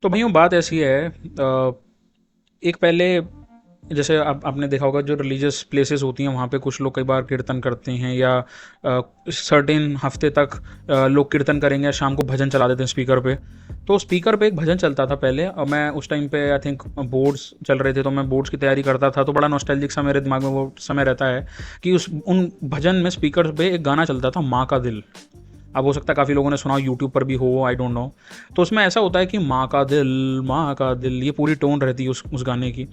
तो भाइयों बात ऐसी है, एक पहले जैसे आपने देखा होगा जो रिलीजियस प्लेसेस होती हैं वहाँ पे कुछ लोग कई बार कीर्तन करते हैं या सर्टेन हफ्ते तक लोग कीर्तन करेंगे, शाम को भजन चला देते हैं स्पीकर पे। तो स्पीकर पे एक भजन चलता था पहले, और मैं उस टाइम पे आई थिंक बोर्ड्स चल रहे थे, तो मैं बोर्ड्स की तैयारी करता था, तो बड़ा नॉस्टैल्जिक सा मेरे दिमाग में वो समय रहता है कि उस उन भजन में स्पीकर पे एक गाना चलता था, माँ का दिल। अब हो सकता है काफ़ी लोगों ने सुना हो, यूट्यूब पर भी हो, आई डोंट नो। तो उसमें ऐसा होता है कि माँ का दिल, माँ का दिल, ये पूरी टोन रहती है उस गाने की।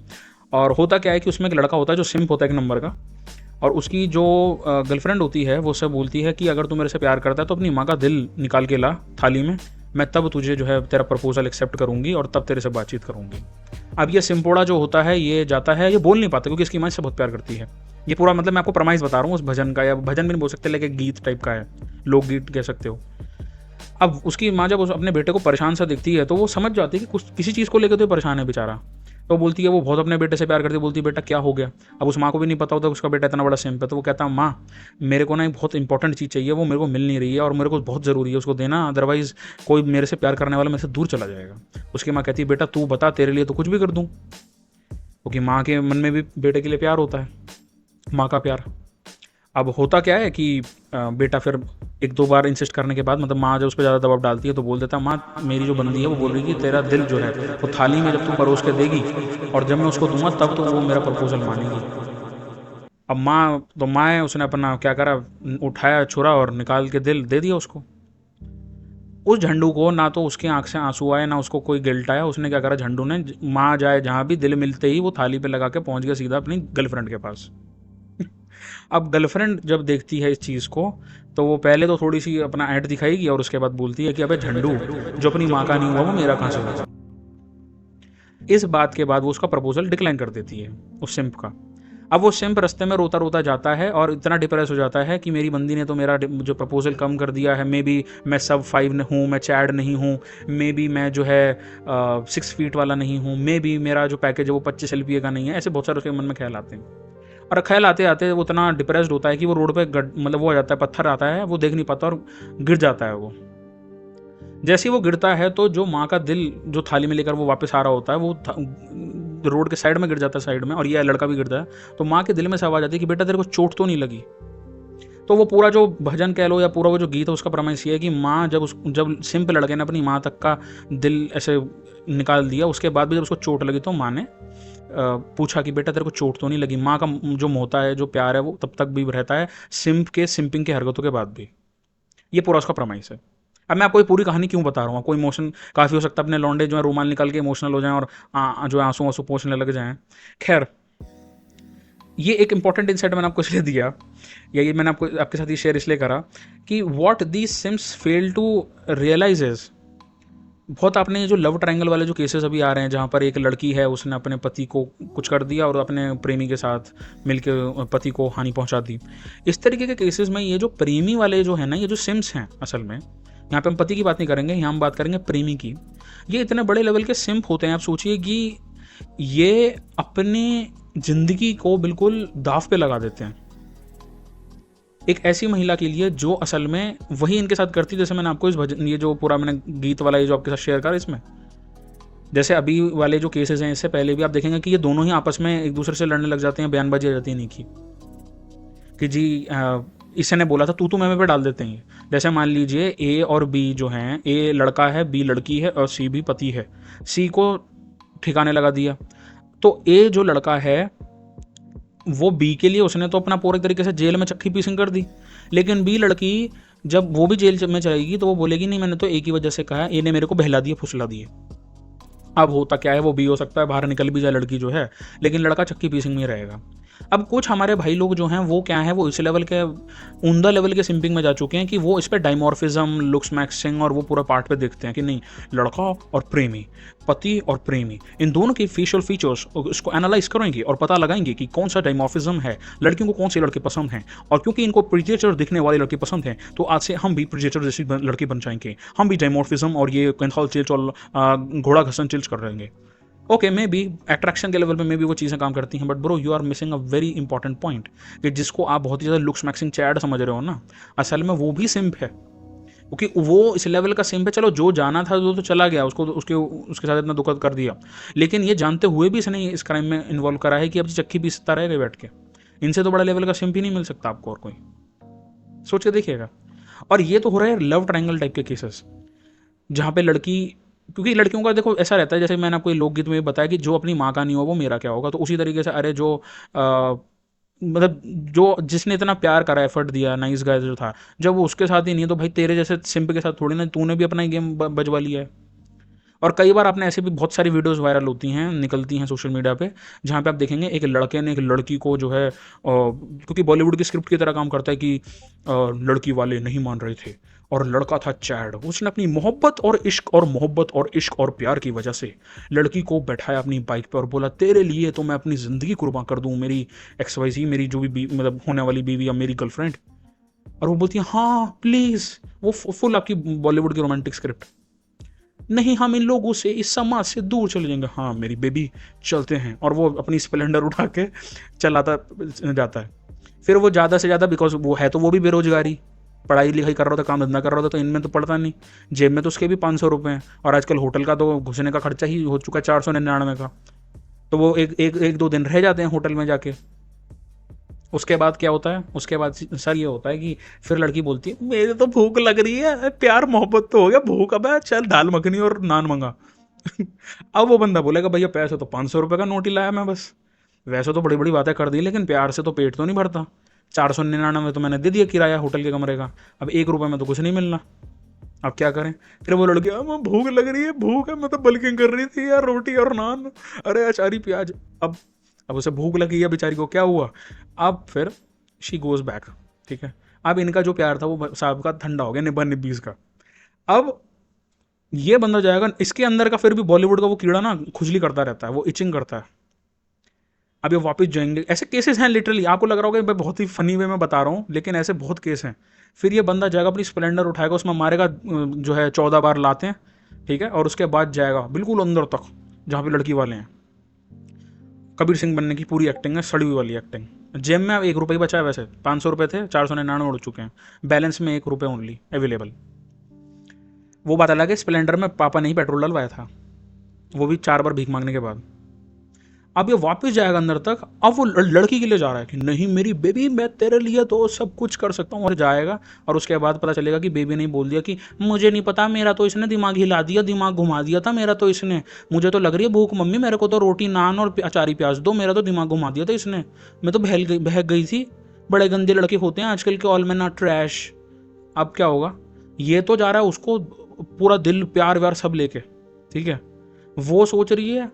और होता क्या है कि उसमें एक लड़का होता है जो सिम्प होता है एक नंबर का, और उसकी जो गर्लफ्रेंड होती है वो उससे बोलती है कि अगर तू मेरे से प्यार करता है तो अपनी माँ का दिल निकाल के ला थाली में, मैं तब तुझे जो है तेरा प्रपोजल एक्सेप्ट करूंगी और तब तेरे से बातचीत करूंगी। अब ये सिम्पोड़ा जो होता है ये जाता है, ये बोल नहीं पाता क्योंकि इसकी माँ इससे बहुत प्यार करती है। ये पूरा मतलब मैं आपको प्रमाइस बता रहा हूँ उस भजन का, या भजन भी नहीं बोल सकते लेकिन गीत टाइप का है, लोकगीत कह सकते हो। अब उसकी माँ जब अपने बेटे को परेशान सा दिखती है तो वो समझ जाती है कि कुछ किसी चीज़ को लेकर तो परेशान है बेचारा। तो बोलती है वो बहुत अपने बेटे से प्यार करती है, बोलती है बेटा क्या हो गया। अब उस माँ को भी नहीं पता होता उसका बेटा इतना बड़ा सिम्प है, तो वो कहता है माँ मेरे को ना एक बहुत इंपॉर्टेंट चीज़ चाहिए, वो मेरे को मिल नहीं रही है और मेरे को बहुत ज़रूरी है उसको देना, अदरवाइज़ कोई मेरे से प्यार करने वाला मेरे से दूर चला जाएगा। उसकी माँ कहती है बेटा तू बता, तेरे लिए तो कुछ भी कर दूँ, क्योंकि माँ के मन में भी बेटे के लिए प्यार होता है, माँ का प्यार। अब होता क्या है कि बेटा फिर एक दो बार इंसिस्ट करने के बाद, मतलब माँ जब उस पर ज़्यादा दबाव डालती है तो बोल देता है माँ मेरी जो बंदी है वो बोल रही है कि तेरा दिल जो है वो थाली में जब तू परोस के देगी और जब मैं उसको दूंगा तब तो वो मेरा प्रपोजल मानेगी। अब माँ तो माँ है, उसने अपना क्या करा, उठाया छुरा और निकाल के दिल दे दिया उसको। उस झंडू को ना तो उसकी आंख से आंसू आए ना उसको कोई गिल्ट आया, उसने क्या करा झंडू ने, माँ जाए जहाँ भी दिल मिलते ही वो थाली पे लगा के पहुंच गया सीधा अपनी गर्लफ्रेंड के पास। अब गर्लफ्रेंड जब देखती है इस चीज़ को तो वो पहले तो थोड़ी सी अपना ऐड दिखाएगी और उसके बाद बोलती है कि अबे झंडू, जो अपनी माँ का नहीं हुआ वो मेरा कहाँ से होगा। इस बात के बाद वो उसका प्रपोजल डिक्लाइन कर देती है उस सिंप का। अब वो सिंप रास्ते में रोता रोता जाता है और इतना डिप्रेस हो जाता है कि मेरी बंदी ने तो मेरा जो प्रपोजल कम कर दिया है, मे बी मैं सब 5 हूँ, मैं चैड नहीं हूँ, मे बी मैं जो है 6 फीट वाला नहीं हूँ, मे बी मेरा जो पैकेज है वो 25 LPA का नहीं है, ऐसे बहुत सारे उसके मन में ख्याल आते हैं। और ख्याल आते आते वो इतना डिप्रेस्ड होता है कि वो रोड पे मतलब वो आ जाता है, पत्थर आता है, वो देख नहीं पाता और गिर जाता है वो। जैसे ही वो गिरता है तो जो माँ का दिल जो थाली में लेकर वो वापस आ रहा होता है वो रोड के साइड में गिर जाता है, साइड में, और ये लड़का भी गिरता है। तो माँ के दिल में से आवाज आती है कि बेटा तेरे को चोट तो नहीं लगी। तो वो पूरा जो भजन कह लो या पूरा वो जो गीत है उसका प्रमाइस ये है कि माँ जब सिंपल लड़के ने अपनी माँ तक का दिल ऐसे निकाल दिया, उसके बाद भी जब उसको चोट लगी तो माँ ने पूछा कि बेटा तेरे को चोट तो नहीं लगी। माँ का जो मोहता है, जो प्यार है, वो तब तक भी रहता है सिंप के सिंपिंग के हरकतों के बाद भी। ये पूरा उसका प्रमाइस है। अब मैं आपको ये पूरी कहानी क्यों बता रहा हूँ, आपको इमोशन काफ़ी हो सकता है, अपने लौंडे जो है रूमाल निकाल के इमोशनल हो जाएं और जो है आंसू आंसू पोंछने लग जाएं। खैर, ये एक इंपॉर्टेंट इंसाइट मैंने आपको इसलिए दिया, या ये मैंने आपको आपके साथ ये शेयर इसलिए करा कि what these sims fail to realise is, बहुत आपने जो लव ट्रायंगल वाले जो केसेस अभी आ रहे हैं जहाँ पर एक लड़की है उसने अपने पति को कुछ कर दिया और अपने प्रेमी के साथ मिलकर पति को हानि पहुंचा दी, इस तरीके के केसेस में ये जो प्रेमी वाले जो है ना, ये जो सिम्स हैं, असल में यहाँ पे हम पति की बात नहीं करेंगे, यहाँ हम बात करेंगे प्रेमी की। ये इतने बड़े लेवल के सिम्प होते हैं, आप सोचिए कि ये अपनी जिंदगी को बिल्कुल दाव पे लगा देते हैं एक ऐसी महिला के लिए जो असल में वही इनके साथ करती, जैसे मैंने आपको इस भजन, ये जो पूरा मैंने गीत वाला ये जो आपके साथ शेयर करा, इसमें जैसे अभी वाले जो केसेस हैं इससे पहले भी आप देखेंगे कि ये दोनों ही आपस में एक दूसरे से लड़ने लग जाते हैं, बयानबाजी आ जाती है इनकी कि जी इसने बोला था तू मैं पे डाल देते हैं। जैसे मान लीजिए ए और बी जो हैं, ए लड़का है, बी लड़की है और सी भी पति है, सी को ठिकाने लगा दिया। तो ए जो लड़का है वो बी के लिए उसने तो अपना पूरे तरीके से जेल में चक्की पीसिंग कर दी, लेकिन बी लड़की जब वो भी जेल में जाएगी तो वो बोलेगी नहीं मैंने तो ए की वजह से कहा, ए ने मेरे को बहला दिया फुसला दिए। अब होता क्या है, वो बी हो सकता है बाहर निकल भी जाए लड़की जो है, लेकिन लड़का चक्की पीसिंग में रहेगा। अब कुछ हमारे भाई लोग जो हैं वो क्या है, वो इस लेवल के उमदा लेवल के सिंपिंग में जा चुके हैं कि वो इस पर डाइमॉर्फिज्म, लुक्स मैक्सिंग और वो पूरा पार्ट पे देखते हैं कि नहीं, लड़का और प्रेमी, पति और प्रेमी, इन दोनों के फेशियल फीचर्स इसको एनालाइज करेंगे और पता लगाएंगे कि कौन सा डाइमॉर्फिज्म है, लड़कियों को कौन सी लड़के पसंद हैं, और क्योंकि इनको प्रिजेटर दिखने वाली लड़की पसंद है तो आज से हम भी प्रिजेटर जैसी लड़की बन जाएंगे, हम भी डाइमॉर्फिज्म और ये कैंथल चिल्स और घोड़ा घसन चिल्स कर रहेंगे। ओके, मे बी अट्रैक्शन के लेवल पे मे बी वो चीज़ें काम करती हैं, but bro you are missing a very important point कि जिसको आप बहुत ही ज़्यादा लुक्स मैक्सिंग चैड समझ रहे हो ना, असल में वो भी सिंप है। क्योंकि वो इस लेवल का सिम पे, चलो जो जाना था वो तो चला गया, उसको उसके उसके साथ इतना दुखद कर दिया, लेकिन ये जानते हुए भी इसने इस क्राइम में इन्वॉल्व करा है कि अब चक्की पीसता रहेगा बैठ के। इनसे तो बड़ा लेवल का सिम भी नहीं मिल सकता आपको और कोई, सोच के देखिएगा। और ये तो हो रहा है लव ट्रायंगल टाइप के केसेस, जहाँ पे लड़की, क्योंकि लड़कियों का देखो ऐसा रहता है, जैसे मैंने आपको लोकगीत में बताया कि जो अपनी माँ का नहीं हो वो मेरा क्या होगा, तो उसी तरीके से अरे जो मतलब जो जिसने इतना प्यार करा, एफर्ट दिया, नाइस गाय जो था, जब वो उसके साथ ही नहीं है तो भाई तेरे जैसे सिंप के साथ थोड़ी ना, तूने भी अपना ही गेम बजवा लिया है। और कई बार आपने ऐसे भी बहुत सारी वीडियोस वायरल होती हैं, निकलती हैं सोशल मीडिया पे, जहाँ पे आप देखेंगे एक लड़के ने एक लड़की को जो है क्योंकि बॉलीवुड की स्क्रिप्ट की तरह काम करता है कि लड़की वाले नहीं मान रहे थे और लड़का था चैड, उसने अपनी मोहब्बत और इश्क और प्यार की वजह से लड़की को बैठाया अपनी बाइक पे और बोला तेरे लिए तो मैं अपनी ज़िंदगी कुर्बान कर दूँ, मेरी XYZ, मेरी जो भी मतलब होने वाली बीवी या मेरी गर्लफ्रेंड। और वो बोलती है हाँ प्लीज़, वो फुल आपकी बॉलीवुड की रोमांटिक स्क्रिप्ट, नहीं हम इन लोगों से, इस समाज से दूर चले जाएंगे, हाँ मेरी बेबी चलते हैं, और वो अपनी स्प्लेंडर उठा के चलाता जाता है। फिर वो ज़्यादा से ज़्यादा, बिकॉज वो है तो वो भी बेरोजगारी, पढ़ाई लिखाई कर रहा था, काम धंधा कर रहा था, तो इनमें तो पड़ता नहीं, जेब में तो उसके भी 500 रुपये हैं, और आजकल होटल का तो घुसने का खर्चा ही हो चुका है 499 का, तो वो एक दो दिन रह जाते हैं होटल में जाके। उसके बाद क्या होता है, उसके बाद सर ये होता है कि फिर लड़की बोलती है मेरे तो भूख लग रही है, प्यार मोहब्बत तो हो गया, भूख अब है, चल दाल मखनी और नान मंगा। अब वो बंदा बोलेगा भैया पैसे तो 500 रुपये का नोट ही लाया मैं बस, वैसे तो बड़ी बड़ी बातें कर दी लेकिन प्यार से तो पेट तो नहीं भरता, 499 तो मैंने दे दिया किराया होटल के कमरे का, अब 1 रुपये में तो कुछ नहीं मिलना, अब क्या करें। फिर वो लड़की मैं भूख लग रही है, भूख है, मैं तो बल्किंग कर रही थी यार, रोटी और नान, अरे अचारी प्याज। अब उसे भूख लगी है बेचारी को, क्या हुआ, अब फिर शी गोज बैक, ठीक है। अब इनका जो प्यार था वो साहब का ठंडा हो गया, निब्बा निब्बीस का। अब ये बंदा जाएगा, इसके अंदर का फिर भी बॉलीवुड का वो कीड़ा ना खुजली करता रहता है, वो इचिंग करता है। अब ये वापस जाएंगे, ऐसे केसेस हैं लिटरली, आपको लग रहा होगा मैं बहुत ही फनी वे में बता रहा हूँ, लेकिन ऐसे बहुत केस हैं। फिर ये बंदा जाएगा अपनी स्प्लेंडर उठाएगा, उसमें मारेगा जो है 14 बार लाते हैं, ठीक है, और उसके बाद जाएगा बिल्कुल अंदर तक जहाँ पे लड़की वाले हैं। कबीर सिंह बनने की पूरी एक्टिंग है, सड़ी हुई वाली एक्टिंग। जेब में अब 1 रुपये बचा है, वैसे 500 रुपये थे, 499 उड़ चुके हैं, बैलेंस में 1 रुपये ओनली अवेलेबल। वो बात अलग है, स्प्लेंडर में पापा ने ही पेट्रोल डलवाया था, वो भी 4 बार भीख मांगने के बाद। अब ये वापस जाएगा अंदर तक, अब वो लड़की के लिए जा रहा है कि नहीं मेरी बेबी, मैं तेरे लिए तो सब कुछ कर सकता हूँ, और जाएगा और उसके बाद पता चलेगा कि बेबी ने बोल दिया कि मुझे नहीं पता, मेरा तो इसने दिमाग हिला दिया, दिमाग घुमा दिया था मेरा तो इसने, मुझे तो लग रही है भूख मम्मी, मेरे को तो रोटी नान और अचारी प्याज दो, मेरा तो दिमाग घुमा दिया था इसने, मैं तो बहक गई थी। बड़े गंदे लड़के होते हैं आजकल के, ऑल मैन आर ट्रैश। अब क्या होगा, ये तो जा रहा है उसको पूरा दिल प्यार व्यार सब लेके, ठीक है, वो सोच रही है,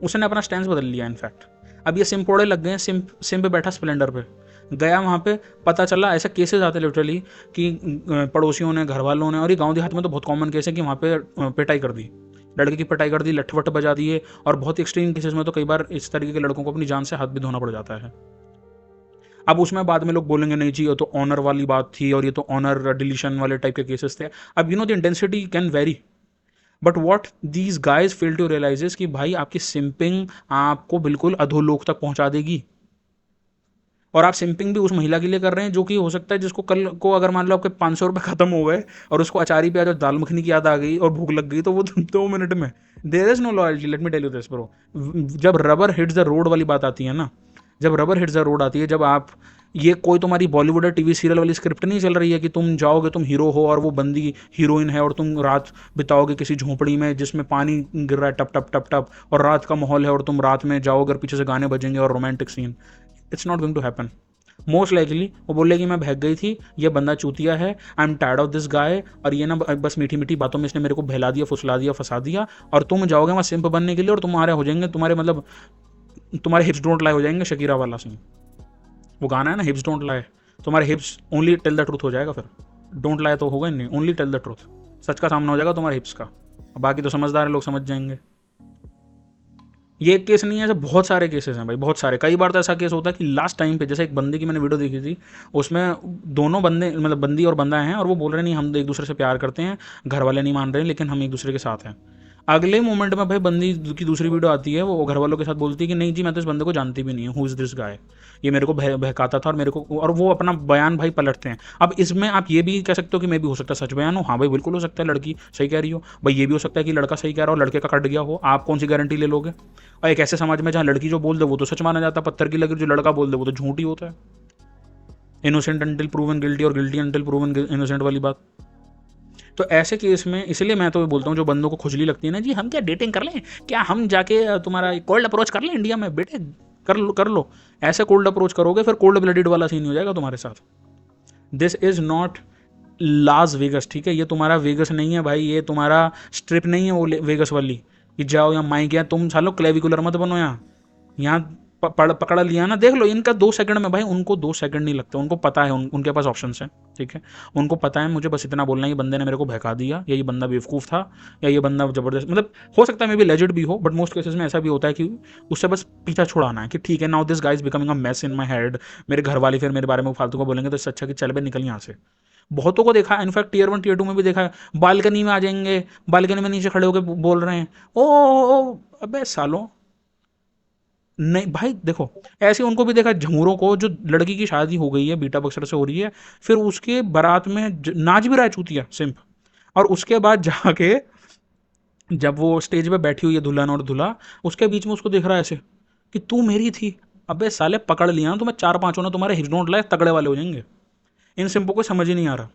उसने अपना स्टैंड बदल लिया इनफैक्ट। अब ये सिम लग गए हैं, सिम पे बैठा स्प्लेंडर पे गया, वहाँ पे पता चला, ऐसे केसेस आते लिटरली कि पड़ोसियों ने, घर वालों ने, और ये गांव देहात में तो बहुत कॉमन केस है कि वहाँ पे पिटाई कर दी, लड़के की पिटाई कर दी, लठ वट बजा दिए, और बहुत एक्सट्रीम केसेस में तो कई बार इस तरीके के लड़कों को अपनी जान से हाथ भी धोना पड़ जाता है। अब उसमें बाद में लोग बोलेंगे नहीं जी ये तो ऑनर वाली बात थी, और ये तो ऑनर डिलीशन वाले टाइप के केसेस थे। अब the intensity can vary, but what these guys fail to realise कि भाई आपकी सिंपिंग आपको बिल्कुल अधोलोक तक पहुंचा देगी, और आप सिंपिंग भी उस महिला के लिए कर रहे हैं जो कि हो सकता है जिसको कल को अगर मान लो आपके 500 रुपये खत्म हो गए और उसको अचारी प्याज और दाल मखनी की याद आ गई और भूख लग गई, तो वो 2 मिनट में, there is no loyalty, let me tell you this bro. जब रबर हिट्स द रोड वाली बात आती है ना, जब रबर हिट्स द रोड आती है, जब आप, ये कोई तुम्हारी बॉलीवुड या टीवी सीरियल वाली स्क्रिप्ट नहीं चल रही है कि तुम जाओगे, तुम हीरो हो और वो बंदी हीरोइन है, और तुम रात बिताओगे किसी झोंपड़ी में जिसमें पानी गिर रहा है टप टप टप टप, और रात का माहौल है और तुम रात में जाओगे और पीछे से गाने बजेंगे और romantic scene. It's not going to happen. Most likely वो बोलेगी मैं बहक गई थी, ये बंदा चूतिया है, I am tired of this guy, और ये ना बस मीठी मीठी बातों में इसने मेरे को बहला दिया, फुसला दिया, फंसा दिया, और तुम जाओगे वहाँ सिंप बनने के लिए, और तुम्हारे हो जाएंगे, तुम्हारे मतलब तुम्हारे हिप्स डोंट लाई हो जाएंगे, शकीरा वाला सीन, वो गाना है ना हिप्स डोंट लाई, तुम्हारे hips only tell the truth हो जाएगा, फिर डोंट लाई तो होगा ही नहीं, ओनली टेल द ट्रूथ, सच का सामना हो जाएगा तुम्हारे हिप्स का, बाकी तो समझदार लोग समझ जाएंगे। ये एक केस नहीं है, ऐसे बहुत सारे केसेस हैं भाई, बहुत सारे। कई बार तो ऐसा केस होता है कि लास्ट टाइम पे, जैसे एक बंदे की मैंने वीडियो देखी थी, उसमें दोनों बंदे मतलब बंदी और बंदा हैं, और वो बोल रहे नहीं हम एक दूसरे से प्यार करते हैं, घर वाले नहीं मान रहे हैं, लेकिन हम एक दूसरे के साथ हैं। अगले मोमेंट में भाई बंदी की दूसरी वीडियो आती है, वो घर वालों के साथ बोलती है कि नहीं जी मैं तो इस बंदे को जानती भी नहीं हूँ, हु इज़ दिस गाय, ये मेरे को बहकाता था और मेरे को, और वो अपना बयान भाई पलटते हैं। अब इसमें आप ये भी कह सकते हो कि मैं भी हो सकता है सच बयान हो, हाँ भाई बिल्कुल हो सकता है लड़की सही कह रही हो, भाई ये भी हो सकता है कि लड़का सही कह रहा हो, लड़के का कट गया हो, आप कौन सी गारंटी ले लोगे। और एक ऐसे समाज में जहाँ लड़की जो बोल दे वो तो सच माना जाता है, पत्थर की लकीर, जो लड़का बोल दे वो तो झूठ ही होता है। इनोसेंट अंटिल प्रूवन गिल्टी और गिल्टी अंटिल प्रूवन इनोसेंट वाली बात। तो ऐसे केस में इसलिए मैं तो बोलता हूँ, जो बंदों को खुजली लगती है ना जी हम क्या डेटिंग कर लें, क्या हम जाके तुम्हारा कोल्ड अप्रोच कर लें इंडिया में, बेटे कर लो कर लो। ऐसे कोल्ड अप्रोच करोगे फिर कोल्ड ब्लडेड वाला सीन हो जाएगा तुम्हारे साथ। This is not Las Vegas, ठीक है, ये तुम्हारा वेगस नहीं है भाई, ये तुम्हारा स्ट्रिप नहीं है वो वेगस वाली कि जाओ यहाँ माइक, या तुम सालो क्लेविकुलर मत बनो यहाँ पकड़ा लिया ना, देख लो इनका 2 सेकंड में भाई, उनको 2 सेकंड नहीं लगते, उनको पता है, उनके पास ऑप्शन है, ठीक है, उनको पता है मुझे बस इतना बोलना है, ये बंदे ने मेरे को बहका दिया, या ये बंदा बेवकूफ़ था, या ये बंदा जबरदस्त, मतलब हो सकता है मे भी लेजिट भी हो, बट मोस्ट केसेस में ऐसा भी होता है कि उससे बस पीछा छुड़ाना है कि ठीक है now this guys becoming a mess in my head, मेरे घर वाले फिर मेरे बारे में फालतू को बोलेंगे, तो इससे अच्छा कि चल बे निकल यहाँ से। बहुतों को देखा है, इनफैक्ट टीयर 1 टीयर 2 में भी देखा है, बालकनी में आ जाएंगे, बालकनी में नीचे खड़े होकर बोल रहे हैं ओ अबे सालों, नहीं भाई देखो, ऐसे उनको भी देखा झंगूरों को, जो लड़की की शादी हो गई है बीटा बक्सर से हो रही है, फिर उसके बारात में नाच भी रहा है चूतिया सिंप, और उसके बाद जाके जब वो स्टेज पे बैठी हुई है दुल्हन और दूल्हा, उसके बीच में उसको देख रहा है ऐसे कि तू मेरी थी, अबे साले पकड़ लिया ना तुम्हें 4-5 ने, तुम्हारे हिजनोट लाए तगड़े वाले हो जाएंगे। इन सिंपों को समझ ही नहीं आ रहा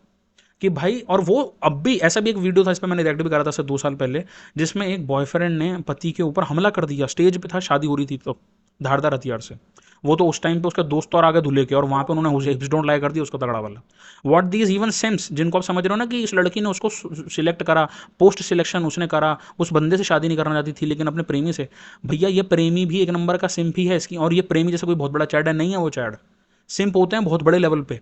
कि भाई, और वो अब भी ऐसा भी एक वीडियो था, इस पर मैंने रिएक्ट भी करा था 2 साल पहले, जिसमें एक बॉयफ्रेंड ने पति के ऊपर हमला कर दिया, स्टेज पे था, शादी हो रही थी तो, धारदार हथियार से। वो तो उस टाइम पे उसका दोस्त और आगे दूल्हे के, और वहां पे उन्होंने उसे हिप्स डोंट लाई कर दिया उसका तगड़ा वाला। व्हाट दीज इवन सेंस, जिनको आप समझ रहे हो ना कि इस लड़की ने उसको सिलेक्ट करा, पोस्ट सिलेक्शन उसने करा, उस बंदे से शादी नहीं करना चाहती थी लेकिन अपने प्रेमी से। भैया ये प्रेमी भी एक नंबर का सिंप ही है इसकी, और ये प्रेमी जैसे कोई बहुत बड़ा चैड है नहीं है, वो चैड सिंप होते हैं बहुत बड़े लेवल पे,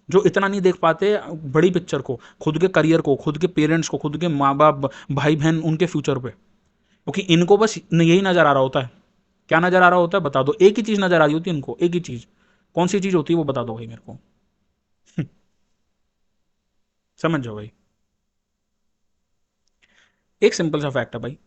जो इतना नहीं देख पाते बड़ी पिक्चर को, खुद के करियर को, खुद के पेरेंट्स को, खुद के माँ बाप भाई बहन उनके फ्यूचर पे, क्योंकि इनको बस यही नजर आ रहा होता है। क्या नजर आ रहा होता है बता दो, एक ही चीज नजर आ रही होती है इनको, एक ही चीज, कौन सी चीज होती है वो बता दो भाई मेरे को। समझ जाओ भाई, एक सिंपल सा फैक्ट है भाई,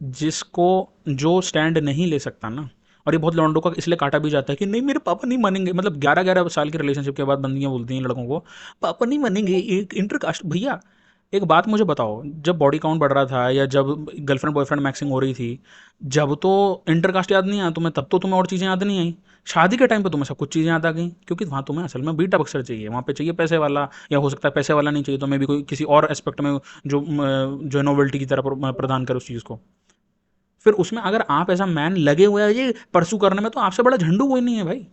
जिसको, जो स्टैंड नहीं ले सकता ना, और ये बहुत लौंडों का इसलिए काटा भी जाता है कि नहीं मेरे पापा नहीं मानेंगे, मतलब 11-11 साल के रिलेशनशिप के बाद बंदियां बोलती हैं लड़कों को पापा नहीं मानेंगे, एक इंटरकास्ट। भैया एक बात मुझे बताओ, जब बॉडी काउंट बढ़ रहा था या जब गर्लफ्रेंड बॉयफ्रेंड मैक्सिंग हो रही थी, जब तो इंटरकास्ट याद नहीं आया तुम्हें, तब तो तुम्हें और चीज़ें याद नहीं आई। शादी के टाइम पे तुम्हें सब कुछ चीज़ें याद आ गई, क्योंकि वहाँ तुम्हें असल में बीटा बक्सर चाहिए, वहाँ पे चाहिए पैसे वाला, या हो सकता है पैसे वाला नहीं चाहिए तो मैं भी कोई किसी और एस्पेक्ट में जो नोवेल्टी की तरह प्रदान करे उस चीज़ को। फिर उसमें अगर आप एज अ मैन लगे हुए हैं ये परसू करने में, तो आपसे बड़ा झंडू कोई नहीं है भाई।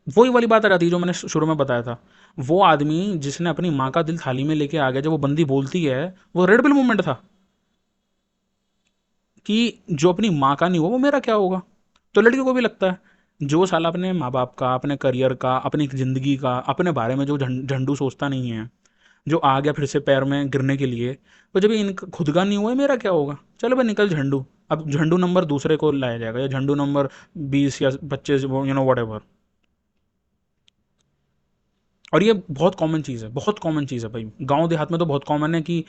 वही वाली बात आ जाती है जो मैंने शुरू में बताया था, वो आदमी जिसने अपनी माँ का दिल थाली में लेके आ गया, जब वो बंदी बोलती है, वो रेड पिल मूवमेंट था कि जो अपनी माँ का नहीं हुआ वो मेरा क्या होगा। तो लड़कियों को भी लगता है, जो साला अपने माँ बाप का, अपने करियर का, अपनी ज़िंदगी का, अपने बारे में जो झंडू सोचता नहीं है, जो आ गया फिर से पैर में गिरने के लिए, तो जब इनका खुद का नहीं हुआ है मेरा क्या होगा, चलो भाई निकल झंडू। अब झंडू नंबर दूसरे को लाया जाएगा, या झंडू नंबर 20 या 25, वट एवर। और ये बहुत कॉमन चीज़ है, बहुत कॉमन चीज़ है भाई, गांव देहात में तो बहुत कॉमन है कि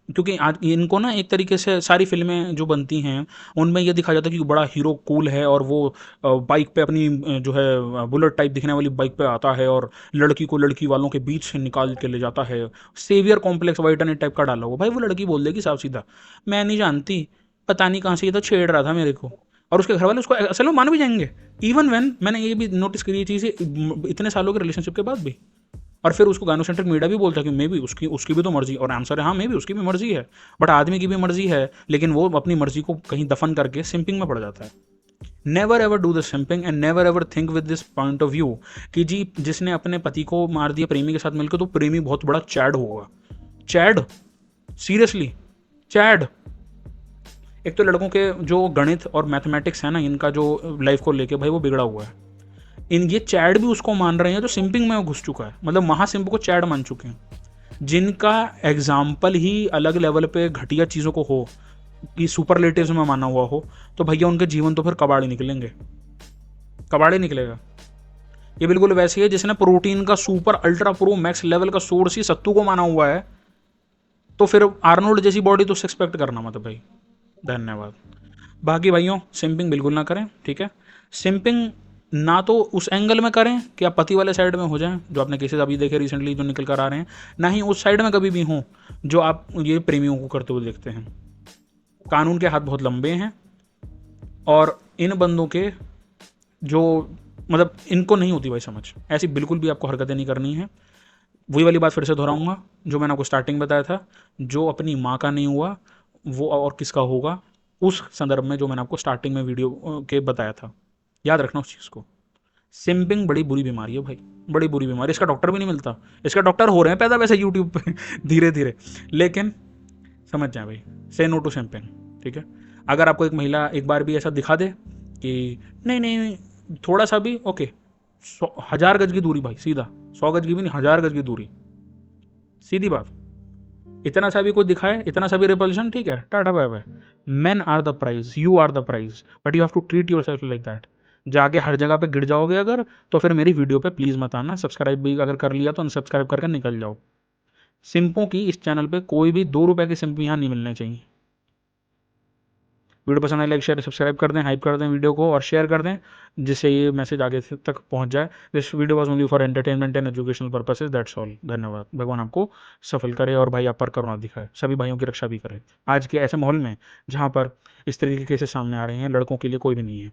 क्योंकि आज इनको ना एक तरीके से सारी फिल्में जो बनती हैं उनमें ये दिखाया जाता है कि बड़ा हीरो कूल है, और वो बाइक पे अपनी जो है बुलेट टाइप दिखने वाली बाइक पे आता है और लड़की को लड़की वालों के बीच से निकाल के ले जाता है। सेवियर कॉम्प्लेक्स वाइटन टाइप का डाला हुआ भाई, वो लड़की बोल देगी साफ सीधा मैं नहीं जानती, पता नहीं कहाँ से ये तो छेड़ रहा था मेरे को, और उसके घर वाले उसको असल में मान भी जाएंगे। इवन वेन, मैंने ये भी नोटिस करी ये चीज़ इतने सालों के रिलेशनशिप के बाद भी, और फिर उसको गानो सेंट्रिक मीडिया भी बोलता है कि मे भी उसकी उसकी भी तो मर्जी, और आंसर है हाँ मे भी उसकी भी मर्जी है, बट आदमी की भी मर्जी है, लेकिन वो अपनी मर्जी को कहीं दफन करके सिंपिंग में पड़ जाता है। Never ever do this simping and never ever think with this point of view कि जी जिसने अपने पति को मार दिया प्रेमी के साथ मिलकर, तो प्रेमी बहुत बड़ा चैड होगा। Chad, seriously Chad. एक तो लड़कों के जो गणित और मैथमेटिक्स है ना, इनका जो लाइफ को लेके भाई वो बिगड़ा हुआ है, इन ये चैड भी उसको मान रहे हैं जो सिंपिंग में घुस चुका है, मतलब महासिंप को चैड मान चुके हैं, जिनका एग्जाम्पल ही अलग लेवल पे घटिया चीज़ों को हो कि सुपरलेटिव्स में माना हुआ हो, तो भैया उनके जीवन तो फिर कबाड़ ही निकलेंगे, कबाड़ ही निकलेगा। ये बिल्कुल वैसे ही है जिसने प्रोटीन का super ultra pro max level का सोर्स ही सत्तू को माना हुआ है, तो फिर आर्नोल्ड जैसी बॉडी तो एक्सपेक्ट करना मत भाई। धन्यवाद। बाकी भाइयों सिंपिंग बिल्कुल ना करें, ठीक है। सिंपिंग ना तो उस एंगल में करें कि आप पति वाले साइड में हो जाएं, जो आपने केसेस अभी देखे रिसेंटली जो निकल कर आ रहे हैं, ना ही उस साइड में कभी भी हों जो आप ये प्रेमियों को करते हुए देखते हैं। कानून के हाथ बहुत लंबे हैं और इन बंदों के जो मतलब इनको नहीं होती भाई समझ, ऐसी बिल्कुल भी आपको हरकतें नहीं करनी है। वही वाली बात फिर से दोहराऊंगा जो मैंने आपको स्टार्टिंग बताया था, जो अपनी माँ का नहीं हुआ वो और किसका होगा, उस संदर्भ में जो मैंने आपको स्टार्टिंग में वीडियो के बताया था। याद रखना उस चीज़ को। सिंपिंग बड़ी बुरी बीमारी है भाई, बड़ी बुरी बीमारी। इसका डॉक्टर भी नहीं मिलता, इसका डॉक्टर हो रहे हैं पैदा वैसे यूट्यूब पे धीरे धीरे। लेकिन समझ जाए भाई, से नो टू सिंपिंग, ठीक है। अगर आपको एक महिला एक बार भी ऐसा दिखा दे कि नहीं नहीं नहीं, थोड़ा सा भी ओके, 1000 गज की दूरी भाई, सीधा 100 गज की भी नहीं, 1000 गज की दूरी, सीधी बात। इतना सा भी कोई दिखाए, इतना सा भी रिपल्शन, ठीक है, tata bye bye. Men are the prize, you are the prize, but you have to treat yourself like that. जाके हर जगह पे गिर जाओगे अगर, तो फिर मेरी वीडियो पे प्लीज़ मत आना। सब्सक्राइब भी अगर कर लिया तो अनसब्सक्राइब करके निकल जाओ। सिंपों की इस चैनल पे कोई भी 2 रुपए की सिंप यहाँ नहीं मिलने चाहिए। वीडियो पसंद आए लाइक शेयर सब्सक्राइब कर दें, हाइप कर दें वीडियो को और शेयर कर दें, जिससे ये मैसेज आगे तक पहुंच जाए। This video was only for entertainment and educational purposes, that's all. धन्यवाद। भगवान आपको सफल करे और भाई आप पर करुणा दिखाए, सभी भाइयों की रक्षा भी करे आज के ऐसे माहौल में जहाँ पर इस तरीके के केसेस सामने आ रहे हैं। लड़कों के लिए कोई भी नहीं है।